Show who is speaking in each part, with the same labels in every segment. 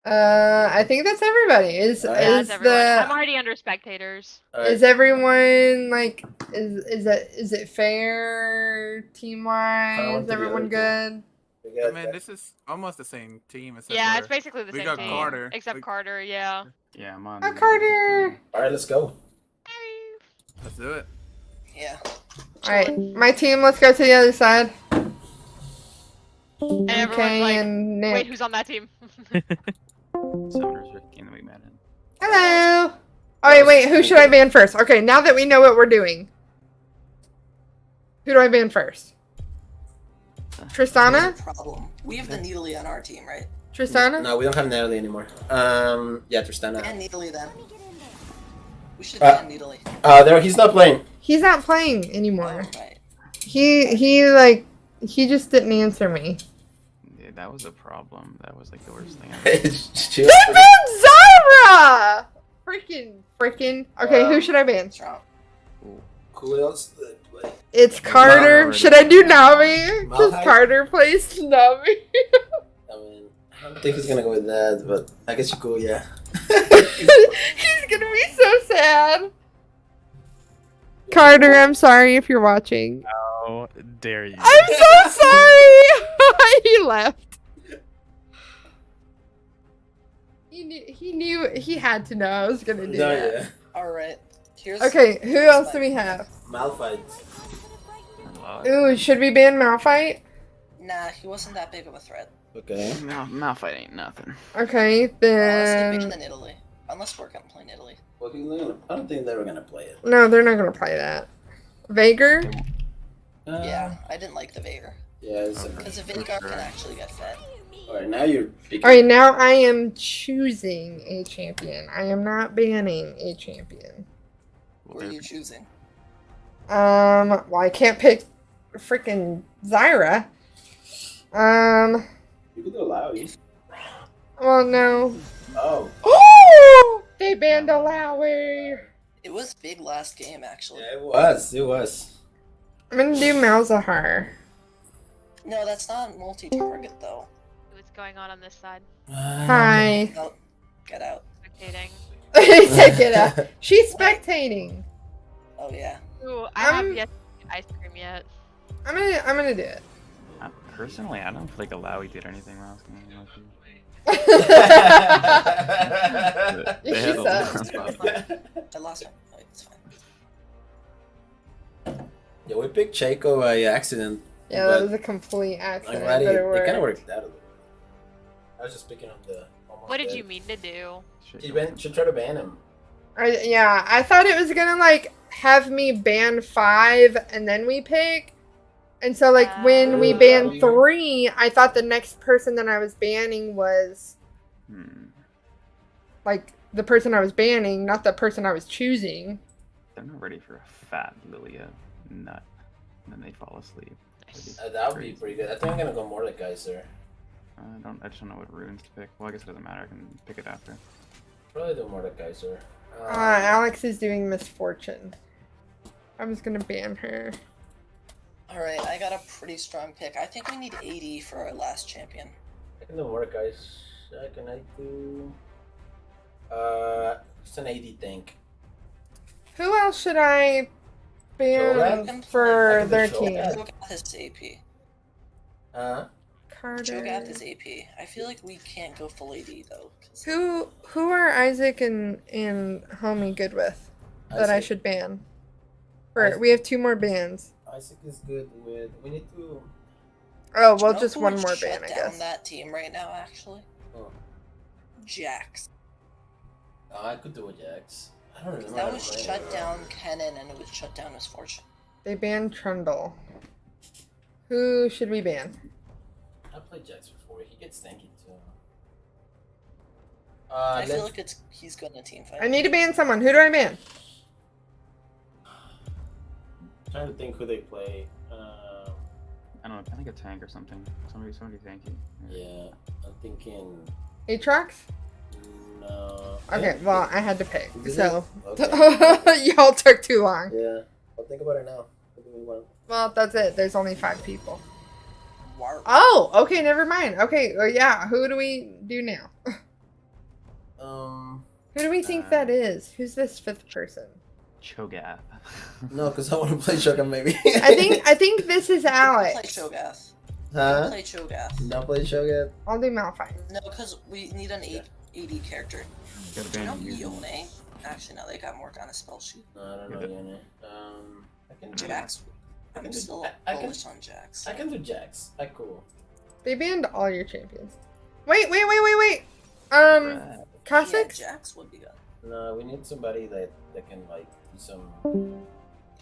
Speaker 1: I think that's everybody. Is
Speaker 2: Alright.
Speaker 3: Yeah,
Speaker 1: is
Speaker 3: it's everyone. I'm
Speaker 1: the
Speaker 3: already under spectators.
Speaker 1: is everyone like is it fair team wise?
Speaker 2: to the
Speaker 1: Everyone
Speaker 2: other
Speaker 1: good?
Speaker 4: I mean, this is almost the same team, except
Speaker 3: Yeah,
Speaker 4: for
Speaker 3: it's basically the
Speaker 4: we
Speaker 3: same
Speaker 4: got
Speaker 3: team.
Speaker 4: Carter.
Speaker 3: Except Carter, yeah.
Speaker 5: Yeah, I'm on.
Speaker 1: Oh, Carter.
Speaker 2: Alright, let's go.
Speaker 4: Let's do it.
Speaker 6: Yeah.
Speaker 1: All right, my team. Let's go to the other side.
Speaker 3: And everyone's
Speaker 1: MK
Speaker 3: like,
Speaker 1: and Nick.
Speaker 3: wait, who's on that team?
Speaker 5: Summoner's Rift game that we met in.
Speaker 1: Hello. Oh wait, who should I ban first? Okay, now that we know what we're doing, who do I ban first? Tristana?
Speaker 6: Problem. We have the Needly on our team, right?
Speaker 1: Tristana?
Speaker 2: No, we don't have Natalie anymore. Yeah, Tristana.
Speaker 6: And Needly then. We should ban Needly.
Speaker 2: He's not playing.
Speaker 1: He's not playing anymore.
Speaker 6: Oh, right.
Speaker 1: He just didn't answer me.
Speaker 5: Yeah, that was a problem. That was like the worst thing.
Speaker 2: She
Speaker 1: They
Speaker 2: was
Speaker 1: banned Zyra! Freaking. Okay, who should I ban?
Speaker 6: Strong.
Speaker 2: Who else?
Speaker 1: It's Carter.
Speaker 5: already.
Speaker 1: Should I do Navi? Because
Speaker 2: Malphite?
Speaker 1: Carter plays Navi.
Speaker 2: I mean, I don't think he's gonna go with that, but I guess you could, yeah.
Speaker 1: He's gonna be so sad. Carter, I'm sorry if you're watching.
Speaker 7: How dare you?
Speaker 1: I'm so sorry! He left. He had to know I was gonna do
Speaker 2: No,
Speaker 1: that.
Speaker 2: yeah.
Speaker 6: Alright. Here's
Speaker 1: Okay, who else do we have?
Speaker 2: Malphite.
Speaker 1: Ooh, should we ban Malphite?
Speaker 6: Nah, he wasn't that big of a threat.
Speaker 2: Okay.
Speaker 5: Malphite ain't nothing.
Speaker 1: Okay,
Speaker 6: Let's
Speaker 1: then...
Speaker 6: ban Italy. Unless we're gonna play Italy.
Speaker 2: Well, I don't think they were gonna play it.
Speaker 1: No, they're not gonna play that. Vager?
Speaker 6: Yeah, I didn't like the Vader.
Speaker 2: Yeah, it's
Speaker 6: Because the Vagar can actually get fed.
Speaker 2: Alright, now you're picking.
Speaker 1: Alright, now I am choosing a champion. I am not banning a champion.
Speaker 6: What are you choosing?
Speaker 1: Well, I can't pick freaking Zyra.
Speaker 2: You could do Alawi.
Speaker 1: Well, no.
Speaker 2: Oh.
Speaker 1: Oh! They banned Alawi.
Speaker 6: It was big last game, actually.
Speaker 2: Yeah, it was. It was.
Speaker 1: I'm gonna do Malzahar.
Speaker 6: No, that's not multi-target, though.
Speaker 3: What's going on this side?
Speaker 1: Hi.
Speaker 6: No, get out.
Speaker 3: Spectating.
Speaker 1: Take it out. She's spectating.
Speaker 6: Oh, yeah.
Speaker 3: Ooh, I have yet to get ice cream yet.
Speaker 1: I'm gonna do it.
Speaker 5: Personally, I don't feel like Alawi did anything last game. They
Speaker 1: She
Speaker 5: had a lot
Speaker 1: sucks.
Speaker 5: of stuff.
Speaker 6: I lost him. Oh, it's fine.
Speaker 2: Yeah, we picked Chaco by accident.
Speaker 1: Yeah,
Speaker 2: but
Speaker 1: that was a complete
Speaker 2: I'm
Speaker 1: accident,
Speaker 2: glad
Speaker 1: but
Speaker 2: it
Speaker 1: it worked.
Speaker 2: kind of worked out a little. I was just picking up the.
Speaker 3: What did you mean to do?
Speaker 2: Should try to ban him.
Speaker 1: Yeah, I thought it was gonna like have me ban 5 and then we pick. And so like when we banned 3, I thought the next person that I was banning was like the person I was banning, not the person I was choosing.
Speaker 5: They're not ready for a fat Lilia nut, and then they fall asleep.
Speaker 2: That would be pretty good. I think I'm gonna go Mordekaiser.
Speaker 5: I just don't know what runes to pick. Well, I guess it doesn't matter. I can pick it after.
Speaker 2: Probably do Mordekaiser.
Speaker 1: Alex is doing Misfortune. I'm just gonna ban her.
Speaker 6: Alright, I got a pretty strong pick. I think we need 80 for our last champion.
Speaker 2: I can do Mordekaiser. Can I do? It's an 80 tank.
Speaker 1: Who else should I ban
Speaker 2: Cho'Gath?
Speaker 1: for
Speaker 2: I can do
Speaker 1: their
Speaker 2: Cho'Gath.
Speaker 1: team?
Speaker 6: Cho'Gath is AP.
Speaker 1: Carter.
Speaker 6: Cho'Gath is AP. I feel like we can't go full AD though.
Speaker 1: Who are Isaac and Homie good with that I
Speaker 2: Isaac.
Speaker 1: should ban? We have 2 more bans.
Speaker 2: Isaac is good with. We need to.
Speaker 1: Oh,
Speaker 6: Do you
Speaker 1: well,
Speaker 6: know
Speaker 1: just
Speaker 6: who
Speaker 1: one
Speaker 6: would
Speaker 1: more
Speaker 6: shut
Speaker 1: ban, I
Speaker 6: down
Speaker 1: guess.
Speaker 6: that team right now, actually.
Speaker 2: Oh.
Speaker 6: Jax.
Speaker 2: I could do a Jax. I don't remember.
Speaker 6: That
Speaker 2: how
Speaker 6: would
Speaker 2: to play
Speaker 6: shut
Speaker 2: it.
Speaker 6: down Kennen and it would shut down Misfortune.
Speaker 1: They banned Trundle. Who should we ban?
Speaker 2: I played Jax before. He gets stanky too.
Speaker 6: I feel like he's good in a team fight.
Speaker 1: I need to ban someone. Who do I ban?
Speaker 2: Trying to think who they play.
Speaker 5: I don't know. I think a tank or something. Somebody tanky.
Speaker 2: Yeah, I'm thinking.
Speaker 1: Aatrox?
Speaker 2: No.
Speaker 1: Okay, well, I had to pick,
Speaker 2: Is
Speaker 1: so
Speaker 2: it? Okay.
Speaker 1: y'all took too long.
Speaker 2: Yeah, I'll think about it now. Who do we want?
Speaker 1: Well, that's it. There's only 5 people.
Speaker 6: Warp.
Speaker 1: Oh, okay, never mind. Okay, well, yeah, who do we do now? Who do we think that is? Who's this fifth person?
Speaker 5: Cho'Gath.
Speaker 2: No, because I want to play Shogun maybe.
Speaker 1: I think this is
Speaker 6: Play
Speaker 1: Alex.
Speaker 6: Cho'Gath.
Speaker 2: Huh?
Speaker 6: Play Cho'Gath.
Speaker 2: Not play Shogun?
Speaker 1: I'll do Malphite.
Speaker 6: No, because we need an 80 character.
Speaker 5: Gotta
Speaker 6: Do you know
Speaker 5: ban you.
Speaker 6: Yone? Actually, no, they got more on a spell sheet.
Speaker 2: No, I don't know Yone. I can do
Speaker 6: Jax.
Speaker 2: I can
Speaker 6: I'm
Speaker 2: do-
Speaker 6: still
Speaker 2: I can-
Speaker 6: bullish on Jax.
Speaker 2: I can do Jax. I cool.
Speaker 1: They banned all your champions. Wait.
Speaker 6: Yeah,
Speaker 1: Kha'Zix?
Speaker 6: Jax would be good.
Speaker 2: No, we need somebody that can like do some.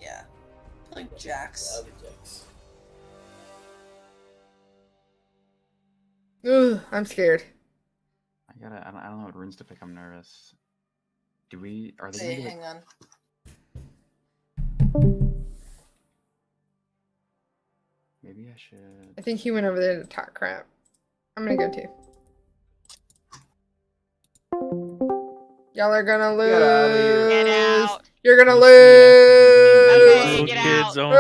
Speaker 6: Yeah. Like Jax.
Speaker 2: I'll do Jax.
Speaker 1: Ugh, I'm scared.
Speaker 5: I don't know what runes to pick. I'm nervous. Are they
Speaker 6: Hey,
Speaker 5: gonna
Speaker 6: hang on.
Speaker 5: maybe I should.
Speaker 1: I think he went over there to talk crap. I'm gonna go too. Y'all are gonna lose.
Speaker 2: Get out of here.
Speaker 3: Get out.
Speaker 1: You're gonna
Speaker 5: We'll
Speaker 1: lose.
Speaker 3: Okay,
Speaker 7: Little
Speaker 3: get
Speaker 7: kids
Speaker 3: out.
Speaker 7: only.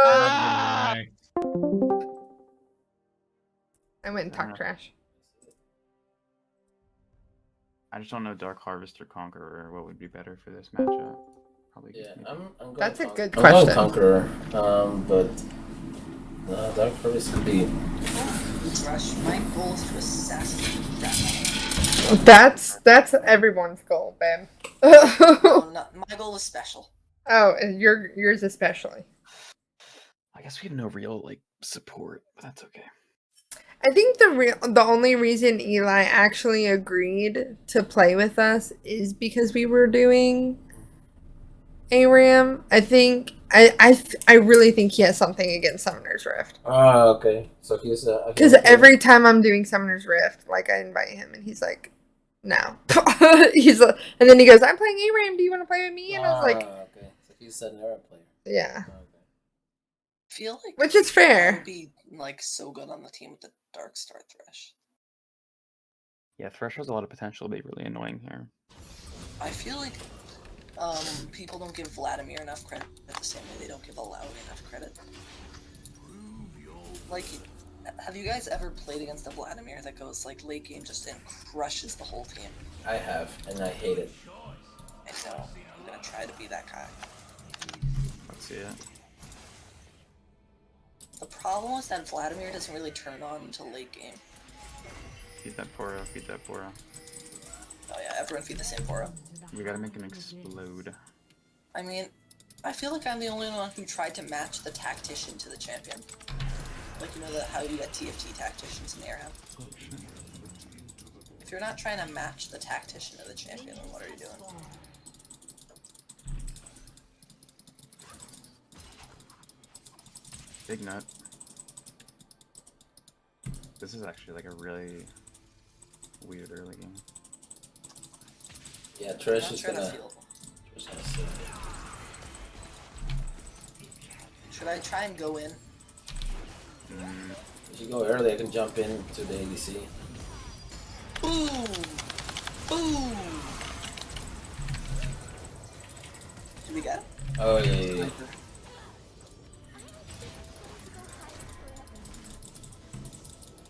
Speaker 3: Ah.
Speaker 1: I went and talked trash.
Speaker 5: I just don't know Dark Harvest or Conqueror. What would be better for this matchup? Probably.
Speaker 2: Yeah,
Speaker 5: maybe-
Speaker 2: I'm going.
Speaker 1: That's a good
Speaker 2: I'm going
Speaker 1: question.
Speaker 2: Conqueror. But Dark Forest could be.
Speaker 6: Rush. My goal is to assassinate Dragon.
Speaker 1: That's everyone's goal, babe.
Speaker 6: No, not, my goal is special.
Speaker 1: Oh, and yours especially.
Speaker 5: I guess we have no real like support, but that's okay.
Speaker 1: I think the only reason Eli actually agreed to play with us is because we were doing ARAM. I really think he has something against Summoner's Rift.
Speaker 2: Oh, okay. So he's
Speaker 1: Because every time I'm doing Summoner's Rift, like I invite him and he's like, no. And then he goes, I'm playing ARAM. Do you want to play with me? And I was like,
Speaker 2: okay. So he's an Arab player.
Speaker 1: yeah,
Speaker 2: Okay.
Speaker 6: I feel like
Speaker 1: which is
Speaker 6: I
Speaker 1: fair.
Speaker 6: would be like so good on the team with the Dark Star Thresh.
Speaker 5: Yeah, Thresh has a lot of potential to be really annoying here.
Speaker 6: I feel like people don't give Vladimir enough credit the same way they don't give Alawi enough credit. Like, have you guys ever played against a Vladimir that goes like late game just and crushes the whole team?
Speaker 2: I have, and I hate it.
Speaker 6: I know. I'm gonna try to be that guy.
Speaker 5: Let's see it.
Speaker 6: The problem is that Vladimir doesn't really turn on until late game.
Speaker 5: Feed that Poro, feed that Poro.
Speaker 6: Oh yeah, everyone feed the same Poro.
Speaker 5: We gotta make him explode.
Speaker 6: I mean, I feel like I'm the only one who tried to match the tactician to the champion. Like, you know how you get TFT tacticians in Airham?
Speaker 5: Oh shit.
Speaker 6: If you're not trying to match the tactician to the champion, then what are you doing?
Speaker 5: Big nut. This is actually like a really weird early game.
Speaker 2: Yeah,
Speaker 6: I'm
Speaker 2: Trash
Speaker 6: not
Speaker 2: is
Speaker 6: sure
Speaker 2: gonna.
Speaker 6: that's feelable.
Speaker 2: Trash gonna save it.
Speaker 6: Should I try and go in?
Speaker 2: If you go early, I can jump in to the ADC.
Speaker 6: Boom! Boom! Did we get it?
Speaker 2: Oh yeah.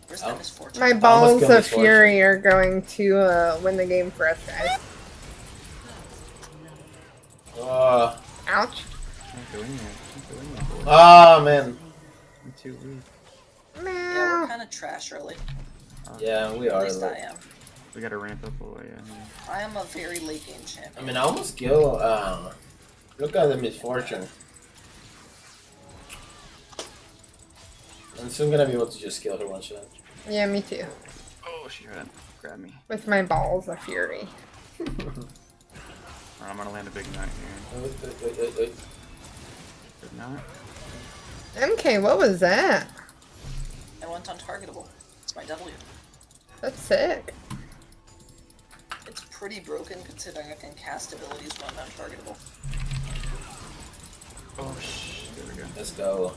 Speaker 6: Where's
Speaker 2: Oh.
Speaker 6: that misfortune?
Speaker 1: My
Speaker 2: almost
Speaker 1: balls
Speaker 2: killed me
Speaker 1: of
Speaker 2: for it.
Speaker 1: fury are going to win the game for us, guys.
Speaker 2: Oh,
Speaker 1: Ouch.
Speaker 5: Can't go in there. Can't go in there, boy.
Speaker 2: oh man.
Speaker 5: I'm too weak.
Speaker 6: Yeah,
Speaker 1: Meow.
Speaker 6: we're kind of trash early.
Speaker 2: Yeah, we
Speaker 6: At
Speaker 2: are.
Speaker 6: least I
Speaker 2: Like,
Speaker 6: am.
Speaker 5: We gotta ramp up a way. Yeah.
Speaker 6: I am a very late game
Speaker 2: I
Speaker 6: champion.
Speaker 2: mean, I almost kill. Look at the misfortune. I'm soon gonna be able to just kill her one shot.
Speaker 1: Yeah, me too.
Speaker 5: Oh, she tried to grab me.
Speaker 1: With my balls of fury.
Speaker 5: Alright, I'm gonna land a big nut here.
Speaker 2: Wait.
Speaker 5: Big nut.
Speaker 1: MK, what was that?
Speaker 6: I went untargetable. It's my W.
Speaker 1: That's sick.
Speaker 6: It's pretty broken considering I can cast abilities when I'm untargetable.
Speaker 5: Oh, there we go.
Speaker 2: Let's go.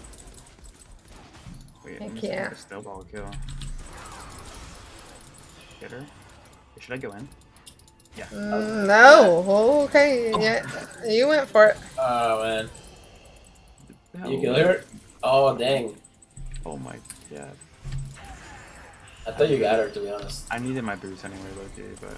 Speaker 5: Wait,
Speaker 1: Heck
Speaker 5: I'm missing
Speaker 1: yeah.
Speaker 5: a snowball kill. Get her? Should I go in? Yeah.
Speaker 1: No. Oh, okay. Yeah, you went for it.
Speaker 2: Oh man.
Speaker 5: No.
Speaker 2: You kill her? Oh dang.
Speaker 5: Oh my god.
Speaker 2: I thought you got her, to be honest.
Speaker 5: I needed my boost anyway, Loki, but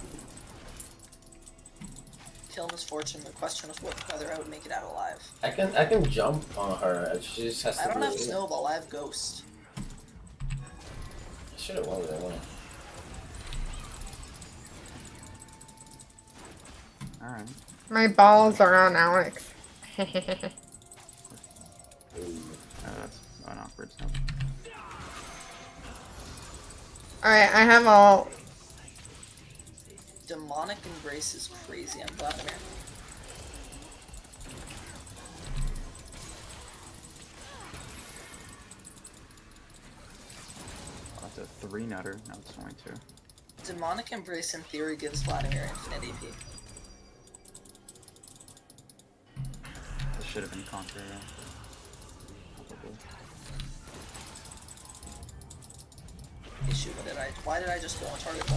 Speaker 6: Kill Misfortune. The question was whether I would make it out alive.
Speaker 2: I can jump on her. She just has to.
Speaker 6: I don't have
Speaker 2: do it.
Speaker 6: Snowball. I have Ghost.
Speaker 2: I should have won with that one.
Speaker 5: alright.
Speaker 1: My balls are on Alex.
Speaker 5: That's an awkward stuff.
Speaker 1: Alright, I have all.
Speaker 6: Demonic Embrace is crazy. I'm Vladimir.
Speaker 5: Oh, that's a 3-nutter. No, it's only 2.
Speaker 6: Demonic Embrace in theory gives Vladimir infinite AP.
Speaker 5: This should have been Conqueror. Probably.
Speaker 6: Issue, why did I just go on target though?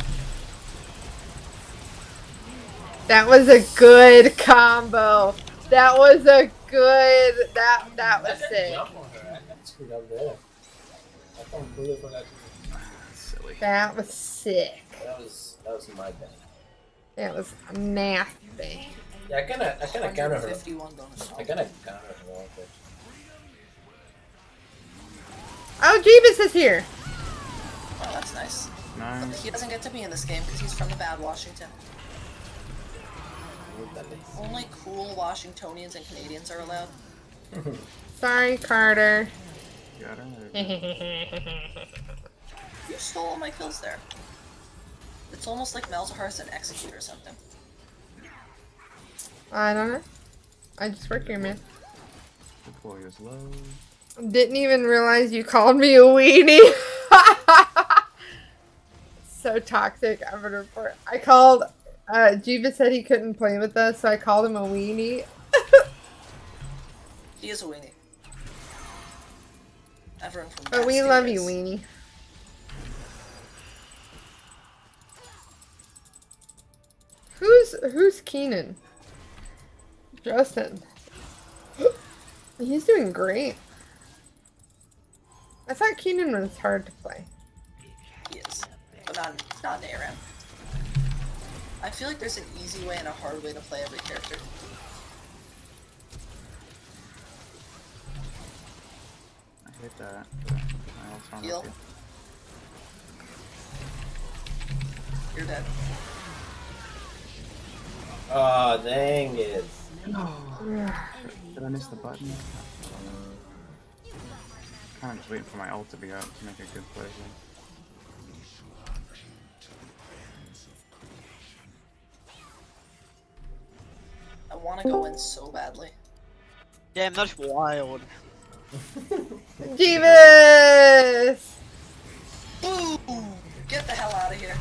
Speaker 1: That was a good combo. That was a good. That was sick.
Speaker 2: Jump on her. I got screwed up there. I completely forgot.
Speaker 5: Silly.
Speaker 1: That was sick.
Speaker 2: That was my bad.
Speaker 1: That was nasty.
Speaker 2: Yeah, I kinda counter her.
Speaker 6: 51 bonus.
Speaker 2: I kinda counter her a little bit.
Speaker 1: Oh, Jeebus is here.
Speaker 6: Oh, that's nice. But
Speaker 5: Nice.
Speaker 6: he doesn't get to be in this game because he's from the bad Washington. Only cool Washingtonians and Canadians are allowed.
Speaker 1: Sorry, Carter.
Speaker 5: Got it.
Speaker 6: You stole all my kills there. It's almost like Malzahar's an execute or something.
Speaker 1: I don't know. I just work here, man.
Speaker 5: Deploy is low.
Speaker 1: Didn't even realize you called me a weenie. So toxic. I'm gonna report. I called. Jeebus said he couldn't play with us, so I called him a weenie.
Speaker 6: He is a weenie. Everyone from
Speaker 1: But
Speaker 6: that
Speaker 1: we
Speaker 6: state
Speaker 1: love
Speaker 6: is.
Speaker 1: you, weenie. Who's Keenan? Justin. He's doing great. I thought Keenan was hard to play.
Speaker 6: He is. But not an ARM. I feel like there's an easy way and a hard way to play every character.
Speaker 5: I hit that. But I also don't know
Speaker 6: Heal.
Speaker 5: if you-
Speaker 6: You're dead.
Speaker 2: Oh, dang it.
Speaker 5: Did I miss the button? Kind of just waiting for my ult to be out to make a good play here.
Speaker 6: I want to go in so badly.
Speaker 7: Damn, that's wild.
Speaker 1: Jeebus!
Speaker 6: Boom! Get the hell out of here.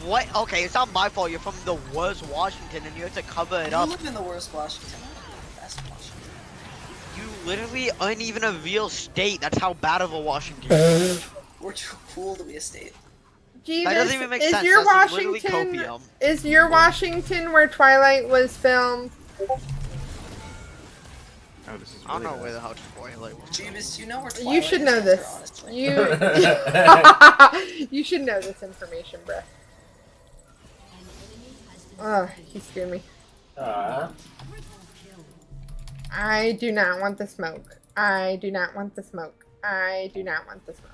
Speaker 7: What? Okay, it's not my fault. You're from the worst Washington and you have to cover it
Speaker 6: You
Speaker 7: up.
Speaker 6: live in the worst Washington. I live in the best Washington.
Speaker 7: You literally aren't even a real state. That's how bad of a Washington is.
Speaker 6: We're too cool to be a state.
Speaker 1: Jeebus,
Speaker 7: That doesn't even make
Speaker 1: is
Speaker 7: sense.
Speaker 1: your
Speaker 7: That's literally
Speaker 1: Washington
Speaker 7: copium.
Speaker 1: is your Washington where Twilight was filmed?
Speaker 5: Oh, this is
Speaker 7: I don't
Speaker 5: really
Speaker 7: know where
Speaker 5: bad.
Speaker 7: the hell Twilight was.
Speaker 6: Jeebus, you know where
Speaker 1: You
Speaker 6: Twilight
Speaker 1: should
Speaker 6: is,
Speaker 1: know
Speaker 6: answer,
Speaker 1: this.
Speaker 6: honestly.
Speaker 1: You you should know this information, bruh. Oh, he scared me. I do not want the smoke. I do not want the smoke. I do not want the smoke.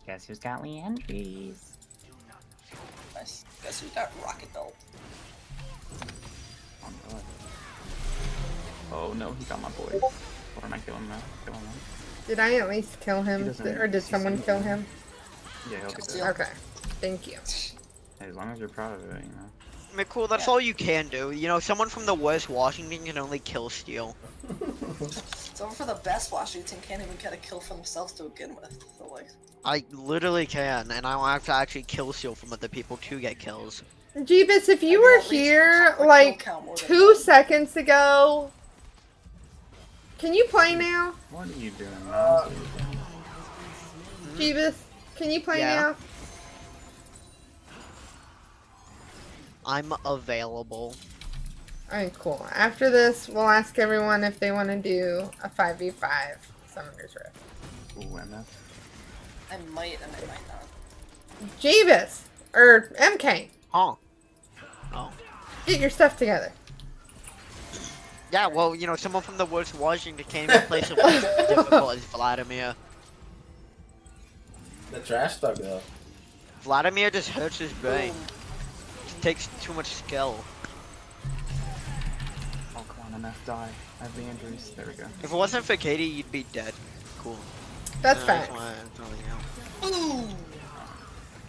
Speaker 5: Guess who's got entries?
Speaker 6: Nice. Guess who got Rocket Belt?
Speaker 5: Oh no, he got my boy. Or am I killing him now? Kill him now?
Speaker 1: Did I at least kill
Speaker 5: He
Speaker 1: him?
Speaker 5: doesn't
Speaker 1: Or did someone kill him?
Speaker 5: Yeah, he'll be
Speaker 6: Steal.
Speaker 5: dead.
Speaker 1: Okay. Thank you.
Speaker 5: Hey, as long as you're proud of it, you know.
Speaker 7: I mean, cool, that's all you can do. You know, someone from the worst Washington can only kill steal.
Speaker 6: Someone for the best Washington can't even get a kill for themselves to begin with. So, like,
Speaker 7: I literally can, and I don't have to actually kill steal from other people to get kills.
Speaker 1: Jeebus, if you
Speaker 6: I mean,
Speaker 1: were
Speaker 6: at least
Speaker 1: here
Speaker 6: half the kill
Speaker 1: like
Speaker 6: count more than
Speaker 1: 2
Speaker 6: one.
Speaker 1: seconds ago, can you play now?
Speaker 5: What are you doing, man?
Speaker 1: Jeebus, can you play
Speaker 7: Yeah.
Speaker 1: now?
Speaker 7: I'm available.
Speaker 1: Alright, cool. After this, we'll ask everyone if they want to do a 5v5 Summoner's Rift.
Speaker 5: Ooh, MF.
Speaker 6: I might and I might not.
Speaker 1: Jeebus or MK,
Speaker 7: Huh. Oh.
Speaker 1: get your stuff together.
Speaker 7: Yeah, well, you know, someone from the worst Washington can't even play something as difficult as Vladimir.
Speaker 2: The trash talk though.
Speaker 7: Vladimir just hurts his brain. It takes too much skill.
Speaker 5: Oh, come on, enough die. I have the injuries. There we go.
Speaker 7: If it wasn't for Katie, you'd be dead. Cool.
Speaker 1: That's
Speaker 7: That's
Speaker 1: facts.
Speaker 7: why I'm throwing out.
Speaker 6: Ooh.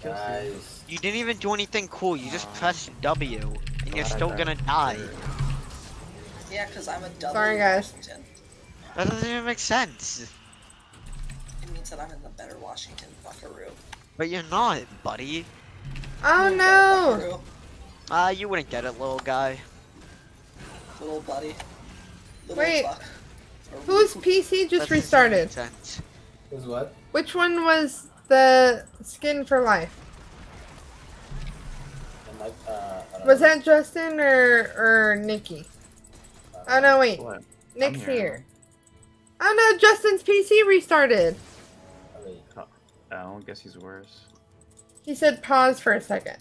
Speaker 2: Guys.
Speaker 7: You didn't even do anything cool. You just pressed W, and you're
Speaker 5: Glad I
Speaker 7: still
Speaker 5: died.
Speaker 7: gonna die.
Speaker 6: Yeah, because I'm a double
Speaker 1: Sorry, guys.
Speaker 6: Washington.
Speaker 7: That doesn't even make sense.
Speaker 6: It means that I'm in the better Washington buckaroo.
Speaker 7: But you're not, buddy.
Speaker 1: Oh
Speaker 6: You get it,
Speaker 1: no!
Speaker 6: buckaroo,
Speaker 7: You wouldn't get it, little guy.
Speaker 6: little buddy. Little
Speaker 1: Wait,
Speaker 6: buck. Or
Speaker 1: Whose
Speaker 6: woo.
Speaker 1: PC just
Speaker 7: That doesn't make
Speaker 1: restarted?
Speaker 7: sense.
Speaker 2: Who's what?
Speaker 1: Which one was the skin for life?
Speaker 2: I'm like, I don't
Speaker 1: Was
Speaker 2: know.
Speaker 1: that Justin or Nicky? Oh no, wait.
Speaker 5: What?
Speaker 1: Nick's
Speaker 5: I'm here.
Speaker 1: here. Oh no, Justin's PC restarted.
Speaker 2: I mean,
Speaker 5: Oh, I guess he's worse.
Speaker 1: He said pause for a second.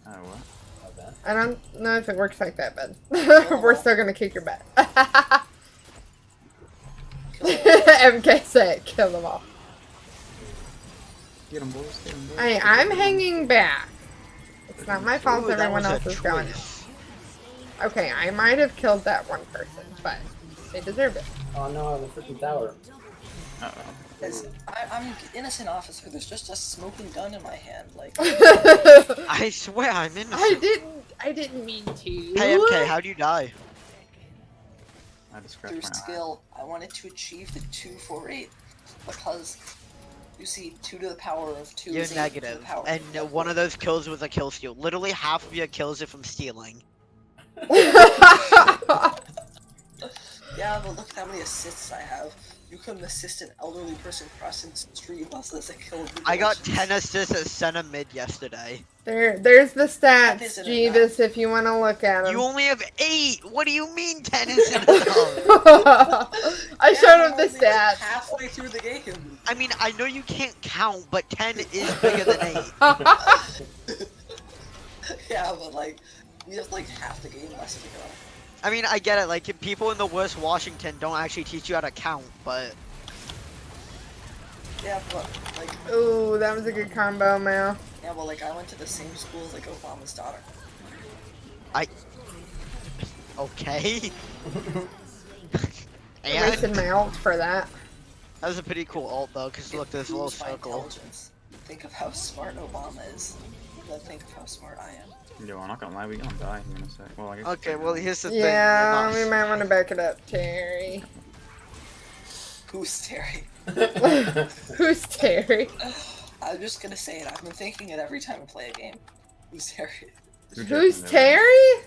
Speaker 5: Oh, what?
Speaker 2: not bad.
Speaker 1: I don't know if it works like that, but we're still gonna kick your butt.
Speaker 6: Kill him.
Speaker 1: MK said, kill them all.
Speaker 5: Get him, boys. Get him, boys.
Speaker 1: Hey, I'm hanging back. It's not my fault
Speaker 7: Ooh, that
Speaker 1: everyone
Speaker 7: was a
Speaker 1: else is going.
Speaker 7: choice.
Speaker 1: Okay, I might have killed that one person, but they deserve it.
Speaker 2: Oh no, the freaking tower.
Speaker 5: Uh-oh.
Speaker 6: Guys, I'm an innocent officer. There's just a smoking gun in my hand. Like,
Speaker 7: I swear I'm innocent.
Speaker 1: I didn't mean to.
Speaker 7: Hey, MK, how'd you die?
Speaker 5: I just scratched
Speaker 6: through
Speaker 5: my eye.
Speaker 6: skill, I wanted to achieve the 248 because you see 2 to the power of 2
Speaker 7: You're
Speaker 6: is 8 to the
Speaker 7: negative,
Speaker 6: power
Speaker 7: and
Speaker 6: of
Speaker 7: one of those kills was a kill steal. Literally half of your kills are from stealing.
Speaker 6: Yeah, but look at how many assists I have. You couldn't assist an elderly person crossing the street unless it's a kill.
Speaker 7: I got 10 assists at center mid yesterday.
Speaker 1: There's the
Speaker 6: That
Speaker 1: stats,
Speaker 6: isn't
Speaker 1: Jeebus, if you want to look at them.
Speaker 7: You only have 8! What do you mean 10 isn't enough?
Speaker 1: I showed him the
Speaker 6: only, like,
Speaker 1: stats.
Speaker 6: halfway through the game.
Speaker 7: I mean, I know you can't count, but 10 is bigger than 8.
Speaker 6: Yeah, but like, we have like half the game left to go.
Speaker 7: I mean, I get it, like, people in the worst Washington don't actually teach you how to count, but...
Speaker 6: Yeah, but like,
Speaker 1: Ooh, that was a good combo, Mal.
Speaker 6: yeah, well, like I went to the same school as like Obama's daughter.
Speaker 7: Okay.
Speaker 1: I
Speaker 7: And
Speaker 1: wasted my ult for that.
Speaker 7: that was a pretty cool ult, though, because look, there's a little
Speaker 6: Proves my
Speaker 7: circle.
Speaker 6: intelligence. Think of how smart Obama is. Then think of how smart I am.
Speaker 5: Yo, I'm not gonna lie, we gonna die in a sec. Well, I guess.
Speaker 7: Okay, well, here's the
Speaker 1: Yeah,
Speaker 7: thing.
Speaker 1: we might want to back it up, Terry.
Speaker 6: Who's Terry?
Speaker 1: Who's Terry?
Speaker 6: I'm just gonna say it. I've been thinking it every time I play a game. Who's Terry?
Speaker 1: Who's Terry?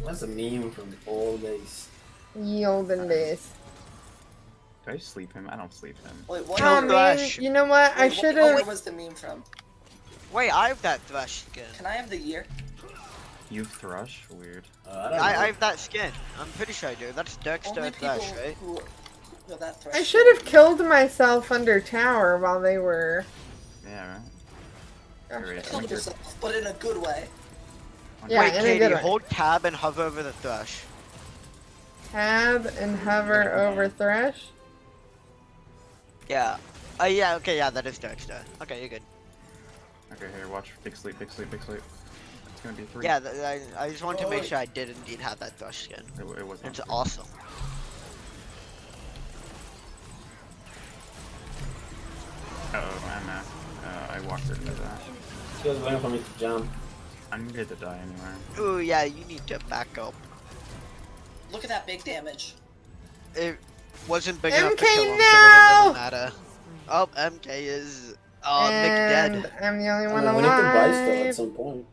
Speaker 2: That's a meme from the old days.
Speaker 1: Ye olden days.
Speaker 5: Do I sleep him? I don't sleep him.
Speaker 6: Wait, what?
Speaker 7: Kill
Speaker 1: Oh
Speaker 7: him,
Speaker 1: man,
Speaker 7: Thresh.
Speaker 1: you know what? I
Speaker 6: Wait,
Speaker 1: should
Speaker 6: Where
Speaker 1: have.
Speaker 6: was the meme from?
Speaker 7: Wait, I have that Thresh skin.
Speaker 6: Can I have the year?
Speaker 5: You thrush? Weird.
Speaker 2: I don't know.
Speaker 7: I have that skin. I'm pretty sure I do. That's Dexter
Speaker 6: Only people
Speaker 7: Thresh, right?
Speaker 6: who know that thresh.
Speaker 1: I should have killed myself under tower while they were.
Speaker 5: Yeah, right?
Speaker 1: Gosh,
Speaker 5: Great.
Speaker 6: Killed yourself, but in a good way.
Speaker 1: Yeah,
Speaker 7: Wait,
Speaker 1: in a
Speaker 7: Katie,
Speaker 1: good way.
Speaker 7: hold tab and hover over the Thresh.
Speaker 1: Tab and hover over Thresh.
Speaker 7: Yeah. Yeah, okay, yeah, that is Dexter. Okay, you're good.
Speaker 5: Okay, here, watch. Big sleep, big sleep, big sleep. It's gonna be 3.
Speaker 7: Yeah, I just wanted to make
Speaker 6: Wait.
Speaker 7: sure I did indeed have that Thresh skin.
Speaker 5: It was.
Speaker 7: It's awesome.
Speaker 5: Uh-oh, I'm not. I walked into that.
Speaker 2: She was waiting for me to jump.
Speaker 5: I needed to die anyway.
Speaker 7: Ooh, yeah, you need to back up.
Speaker 6: Look at that big damage.
Speaker 7: It wasn't big enough to
Speaker 1: MK,
Speaker 7: kill him, so
Speaker 1: no!
Speaker 7: it doesn't matter. Oh, MK is Mick
Speaker 1: And
Speaker 7: dead.
Speaker 1: I'm the only
Speaker 2: I
Speaker 1: one
Speaker 2: mean, we need to buy stuff
Speaker 1: alive.
Speaker 2: at some point.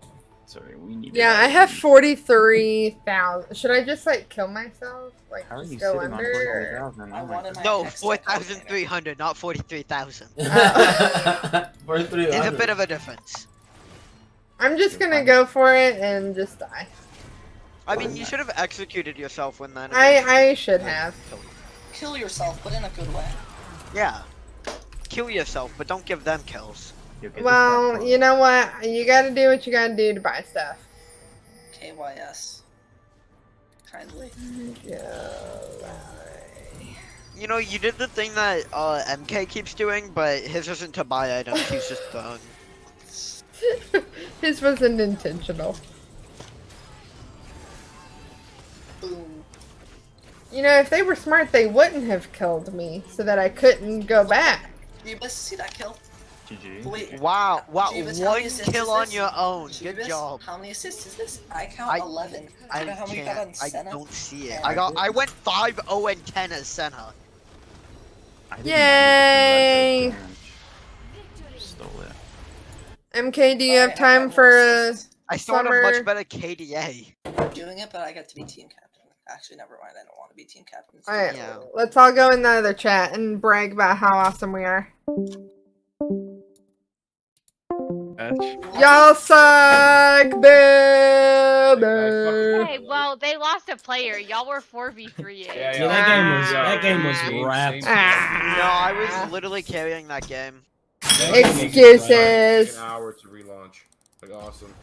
Speaker 5: Sorry, we need.
Speaker 1: Yeah, I have 43,000. Should I just like kill myself? Like
Speaker 5: How are
Speaker 1: just
Speaker 5: you
Speaker 1: go
Speaker 5: sitting on
Speaker 1: under?
Speaker 5: 43,000?
Speaker 6: I
Speaker 5: Oh my
Speaker 6: wanted
Speaker 5: God.
Speaker 6: my
Speaker 7: No,
Speaker 6: next
Speaker 7: 4,300, not 43,000.
Speaker 2: 43.
Speaker 7: There's a bit of a difference.
Speaker 1: I'm just gonna go for it and just die.
Speaker 7: I mean, you should have executed yourself when that.
Speaker 1: I should have.
Speaker 6: Kill yourself, but in a good way.
Speaker 7: Yeah. Kill yourself, but don't give them kills.
Speaker 5: You'll get this
Speaker 1: Well,
Speaker 5: back
Speaker 1: you know what? You gotta do what you gotta do to buy stuff.
Speaker 6: KYS. Kindly.
Speaker 7: You know, you did the thing that MK keeps doing, but his isn't to buy items, he's just done.
Speaker 1: His wasn't intentional.
Speaker 6: Boom.
Speaker 1: You know, if they were smart, they wouldn't have killed me so that I couldn't go back.
Speaker 6: Jeebus, see that kill?
Speaker 5: GG.
Speaker 6: Wait.
Speaker 7: Wow,
Speaker 6: Jeebus, how
Speaker 7: one
Speaker 6: many assists
Speaker 7: kill
Speaker 6: is
Speaker 7: on
Speaker 6: this?
Speaker 7: your own.
Speaker 6: Jeebus,
Speaker 7: Good job.
Speaker 6: How many assists is this? I count 11. Do
Speaker 7: I
Speaker 6: you know how many you got on
Speaker 7: can't. I
Speaker 6: Senna?
Speaker 7: don't see it.
Speaker 6: Yeah.
Speaker 7: I went 5, 0, and 10 as Senna.
Speaker 5: I did
Speaker 1: Yay!
Speaker 5: 90% red damage. Stole it.
Speaker 1: MK, do you
Speaker 6: Alright,
Speaker 1: have time
Speaker 6: I got
Speaker 1: for
Speaker 6: more
Speaker 1: a
Speaker 6: assists.
Speaker 7: I still had a
Speaker 1: Summer-
Speaker 7: much better KDA.
Speaker 6: I'm doing it, but I got to be team captain. Actually, never mind. I don't want to be team captain.
Speaker 1: Alright,
Speaker 7: Yeah.
Speaker 1: let's all go in the other chat and brag about how awesome we are. Y'all suck, boo, boo.
Speaker 3: Hey, well, they lost a player. Y'all were 4v3.
Speaker 8: Yeah,
Speaker 1: Yeah, that
Speaker 8: game was
Speaker 1: wrapped.
Speaker 7: No, I was literally carrying that game.
Speaker 1: Excuses.
Speaker 8: An hour to relaunch. Like awesome.